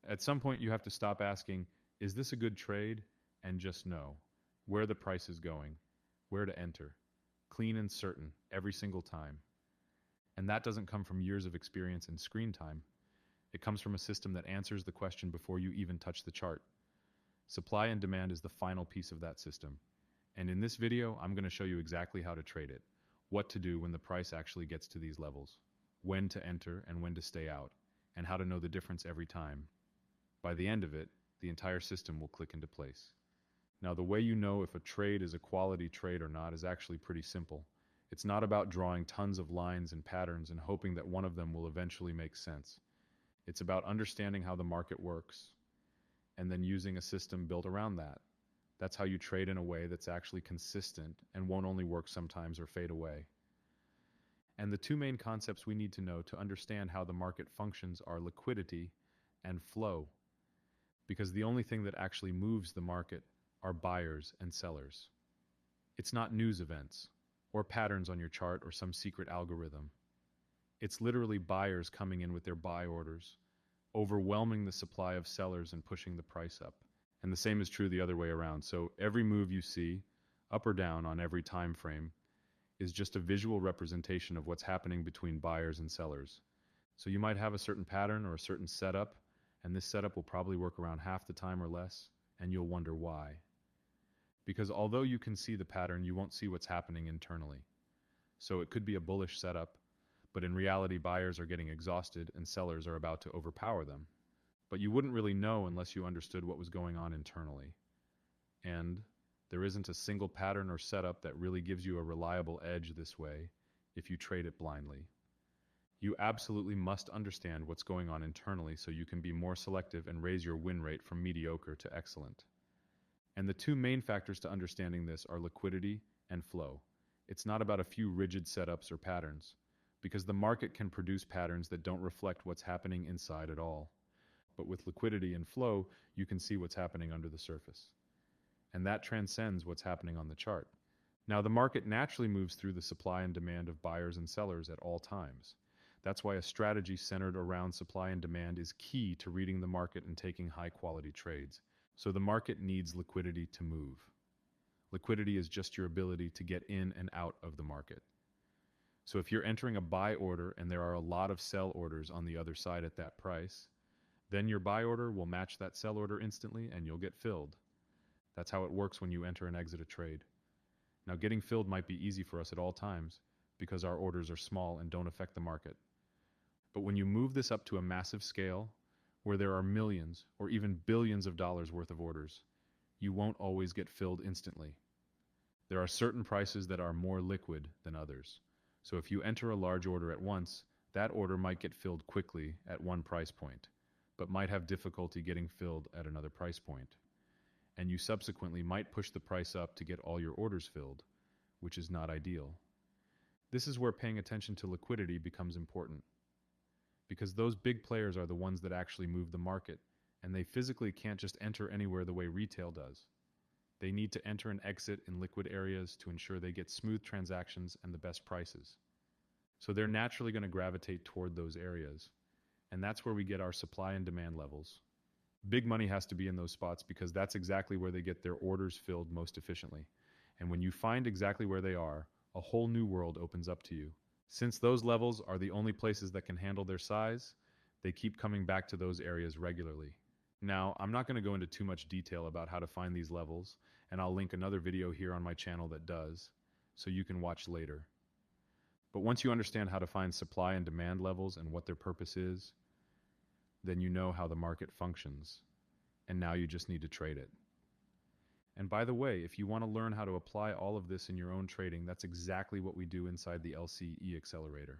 At some point, you have to stop asking, is this a good trade? And just know where the price is going, where to enter. Clean and certain every single time. And that doesn't come from years of experience and screen time. It comes from a system that answers the question before you even touch the chart. Supply and demand is the final piece of that system. And in this video, I'm going to show you exactly how to trade it, what to do when the price actually gets to these levels, when to enter and when to stay out, and how to know the difference every time. By the end of it, the entire system will click into place. Now, the way you know if a trade is a quality trade or not is actually pretty simple. It's not about drawing tons of lines and patterns and hoping that one of them will eventually make sense. It's about understanding how the market works and then using a system built around that. That's how you trade in a way that's actually consistent and won't only work sometimes or fade away. And the two main concepts we need to know to understand how the market functions are liquidity and flow, because the only thing that actually moves the market are buyers and sellers. It's not news events or patterns on your chart or some secret algorithm. It's literally buyers coming in with their buy orders, overwhelming the supply of sellers and pushing the price up. And the same is true the other way around. So every move you see, up or down on every time frame, is just a visual representation of what's happening between buyers and sellers. So you might have a certain pattern or a certain setup, and this setup will probably work around half the time or less, and you'll wonder why. Because although you can see the pattern, you won't see what's happening internally. So it could be a bullish setup, but in reality, buyers are getting exhausted and sellers are about to overpower them. But you wouldn't really know unless you understood what was going on internally. And there isn't a single pattern or setup that really gives you a reliable edge this way if you trade it blindly. You absolutely must understand what's going on internally so you can be more selective and raise your win rate from mediocre to excellent. And the two main factors to understanding this are liquidity and flow. It's not about a few rigid setups or patterns, because the market can produce patterns that don't reflect what's happening inside at all. But with liquidity and flow, you can see what's happening under the surface. And that transcends what's happening on the chart. Now, the market naturally moves through the supply and demand of buyers and sellers at all times. That's why a strategy centered around supply and demand is key to reading the market and taking high-quality trades. So the market needs liquidity to move. Liquidity is just your ability to get in and out of the market. So if you're entering a buy order and there are a lot of sell orders on the other side at that price, then your buy order will match that sell order instantly and you'll get filled. That's how it works when you enter and exit a trade. Now, getting filled might be easy for us at all times because our orders are small and don't affect the market. But when you move this up to a massive scale, where there are millions or even billions of dollars worth of orders, you won't always get filled instantly. There are certain prices that are more liquid than others. So if you enter a large order at once, that order might get filled quickly at one price point, but might have difficulty getting filled at another price point. And you subsequently might push the price up to get all your orders filled, which is not ideal. This is where paying attention to liquidity becomes important, because those big players are the ones that actually move the market, and they physically can't just enter anywhere the way retail does. They need to enter and exit in liquid areas to ensure they get smooth transactions and the best prices. So they're naturally going to gravitate toward those areas, and that's where we get our supply and demand levels. Big money has to be in those spots because that's exactly where they get their orders filled most efficiently. And when you find exactly where they are, a whole new world opens up to you. Since those levels are the only places that can handle their size, they keep coming back to those areas regularly. Now, I'm not going to go into too much detail about how to find these levels, and I'll link another video here on my channel that does, so you can watch later. But once you understand how to find supply and demand levels and what their purpose is, then you know how the market functions, and now you just need to trade it. And by the way, if you want to learn how to apply all of this in your own trading, that's exactly what we do inside the LCE Accelerator.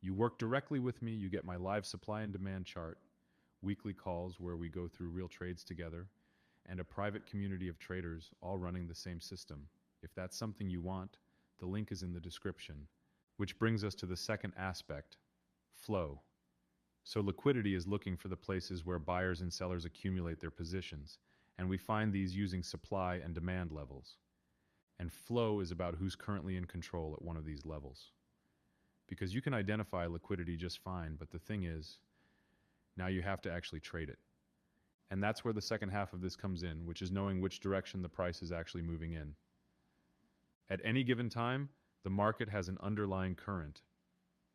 You work directly with me, you get my live supply and demand chart, weekly calls where we go through real trades together, and a private community of traders all running the same system. If that's something you want, the link is in the description. Which brings us to the second aspect, flow. So liquidity is looking for the places where buyers and sellers accumulate their positions, and we find these using supply and demand levels. And flow is about who's currently in control at one of these levels. Because you can identify liquidity just fine, but the thing is, Now you have to actually trade it. And that's where the second half of this comes in, which is knowing which direction the price is actually moving in. At any given time, the market has an underlying current.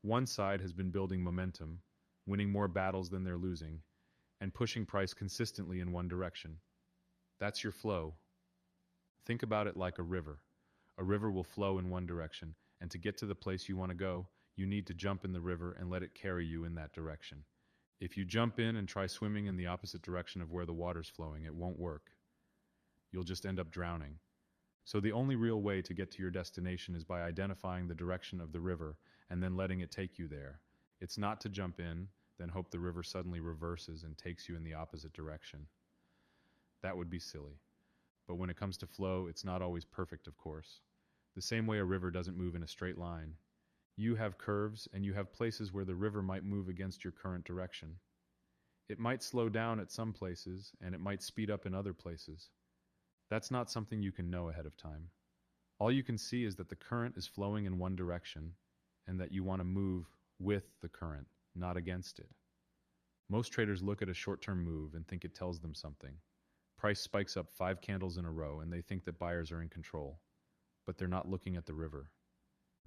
One side has been building momentum, winning more battles than they're losing, and pushing price consistently in one direction. That's your flow. Think about it like a river. A river will flow in one direction, and to get to the place you want to go, you need to jump in the river and let it carry you in that direction. If you jump in and try swimming in the opposite direction of where the water's flowing, it won't work. You'll just end up drowning. So the only real way to get to your destination is by identifying the direction of the river and then letting it take you there. It's not to jump in, then hope the river suddenly reverses and takes you in the opposite direction. That would be silly. But when it comes to flow, it's not always perfect, of course. The same way a river doesn't move in a straight line. You have curves, and you have places where the river might move against your current direction. It might slow down at some places, and it might speed up in other places. That's not something you can know ahead of time. All you can see is that the current is flowing in one direction, and that you want to move with the current, not against it. Most traders look at a short-term move and think it tells them something. Price spikes up 5 candles in a row, and they think that buyers are in control. But they're not looking at the river,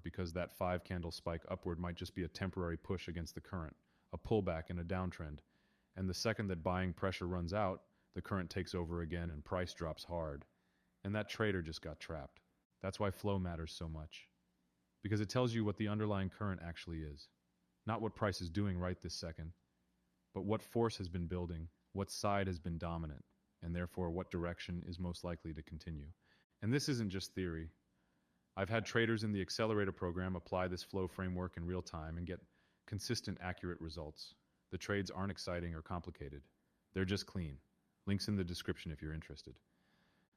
because that 5-candle spike upward might just be a temporary push against the current, a pullback in a downtrend, and the second that buying pressure runs out, the current takes over again and price drops hard, and that trader just got trapped. That's why flow matters so much, because it tells you what the underlying current actually is, not what price is doing right this second, but what force has been building, what side has been dominant, and therefore what direction is most likely to continue. And this isn't just theory. I've had traders in the accelerator program apply this flow framework in real time and get consistent, accurate results. The trades aren't exciting or complicated. They're just clean. Links in the description if you're interested.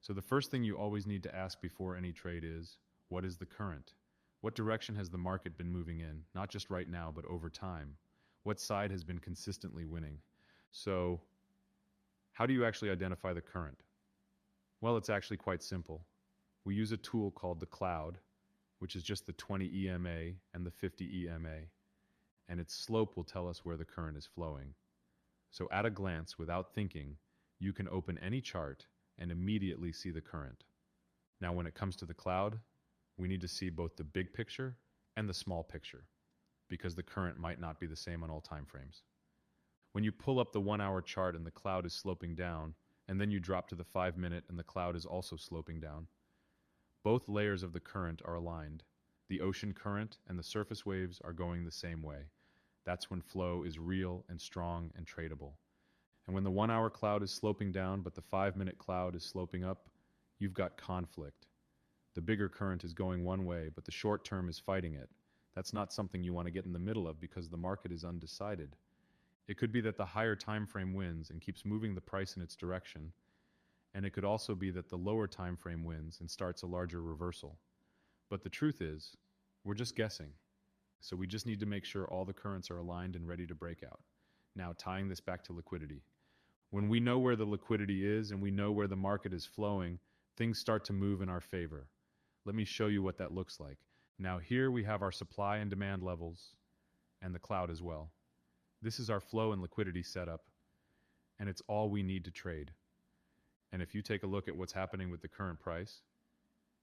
So the first thing you always need to ask before any trade is, what is the current? What direction has the market been moving in? Not just right now, but over time. What side has been consistently winning? So, how do you actually identify the current? Well, it's actually quite simple. We use a tool called the cloud, which is just the 20 EMA and the 50 EMA, and its slope will tell us where the current is flowing. So at a glance, without thinking, you can open any chart and immediately see the current. Now, when it comes to the cloud, we need to see both the big picture and the small picture, because the current might not be the same on all time frames. When you pull up the 1-hour chart and the cloud is sloping down, and then you drop to the 5-minute and the cloud is also sloping down, both layers of the current are aligned. The ocean current and the surface waves are going the same way. That's when flow is real and strong and tradable. And when the 1-hour cloud is sloping down but the 5-minute cloud is sloping up, you've got conflict. The bigger current is going one way, but the short term is fighting it. That's not something you want to get in the middle of because the market is undecided. It could be that the higher time frame wins and keeps moving the price in its direction, and it could also be that the lower time frame wins and starts a larger reversal. But the truth is, we're just guessing. So we just need to make sure all the currents are aligned and ready to break out. Now, tying this back to liquidity. When we know where the liquidity is and we know where the market is flowing, things start to move in our favor. Let me show you what that looks like. Now here we have our supply and demand levels and the cloud as well. This is our flow and liquidity setup, and it's all we need to trade. And if you take a look at what's happening with the current price,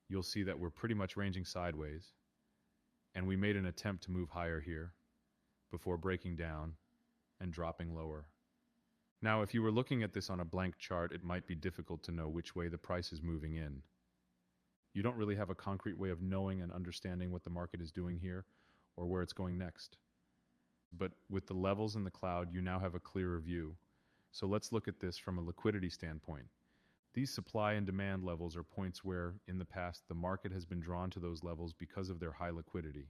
you'll see that we're pretty much ranging sideways, and we made an attempt to move higher here before breaking down and dropping lower. Now, if you were looking at this on a blank chart, it might be difficult to know which way the price is moving in. You don't really have a concrete way of knowing and understanding what the market is doing here or where it's going next. But with the levels in the cloud, you now have a clearer view. So let's look at this from a liquidity standpoint. These supply and demand levels are points where, in the past, the market has been drawn to those levels because of their high liquidity.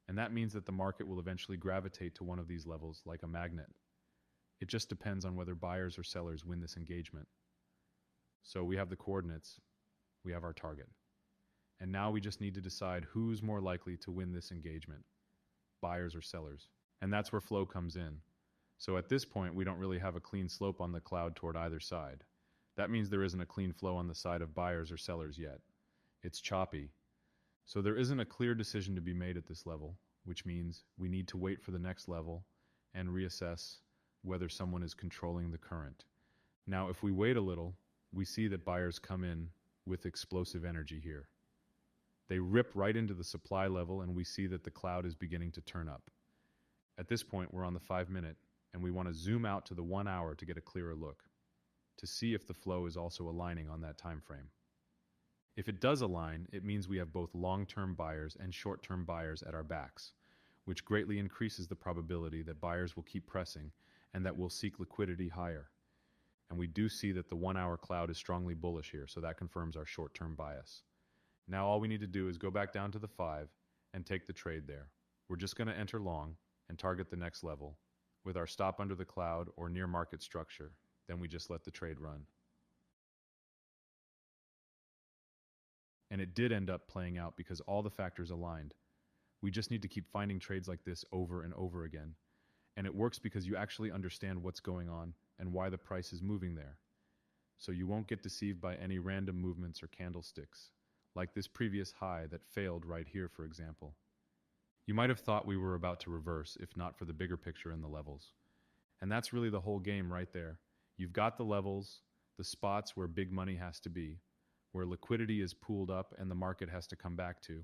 And that means that the market will eventually gravitate to one of these levels like a magnet. It just depends on whether buyers or sellers win this engagement. So we have the coordinates, we have our target. And now we just need to decide who's more likely to win this engagement, buyers or sellers. And that's where flow comes in. So at this point, we don't really have a clean slope on the cloud toward either side. That means there isn't a clean flow on the side of buyers or sellers yet. It's choppy. So there isn't a clear decision to be made at this level, which means we need to wait for the next level and reassess whether someone is controlling the current. Now, if we wait a little, we see that buyers come in with explosive energy here. They rip right into the supply level, and we see that the cloud is beginning to turn up. At this point, we're on the 5-minute, and we want to zoom out to the 1 hour to get a clearer look, to see if the flow is also aligning on that time frame. If it does align, it means we have both long-term buyers and short-term buyers at our backs, which greatly increases the probability that buyers will keep pressing and that we'll seek liquidity higher. And we do see that the 1 hour cloud is strongly bullish here, so that confirms our short-term bias. Now all we need to do is go back down to the 5 and take the trade there. We're just going to enter long and target the next level with our stop under the cloud or near market structure. Then we just let the trade run. And it did end up playing out because all the factors aligned. We just need to keep finding trades like this over and over again. And it works because you actually understand what's going on and why the price is moving there. So you won't get deceived by any random movements or candlesticks, like this previous high that failed right here, for example. You might have thought we were about to reverse if not for the bigger picture in the levels. And that's really the whole game right there. You've got the levels, the spots where big money has to be, where liquidity is pooled up and the market has to come back to,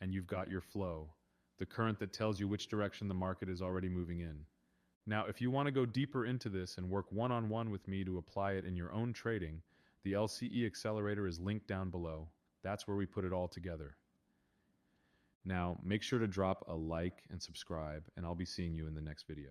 and you've got your flow, the current that tells you which direction the market is already moving in. Now, if you want to go deeper into this and work one-on-one with me to apply it in your own trading, the LCE Accelerator is linked down below. That's where we put it all together. Now, make sure to drop a like and subscribe, and I'll be seeing you in the next video.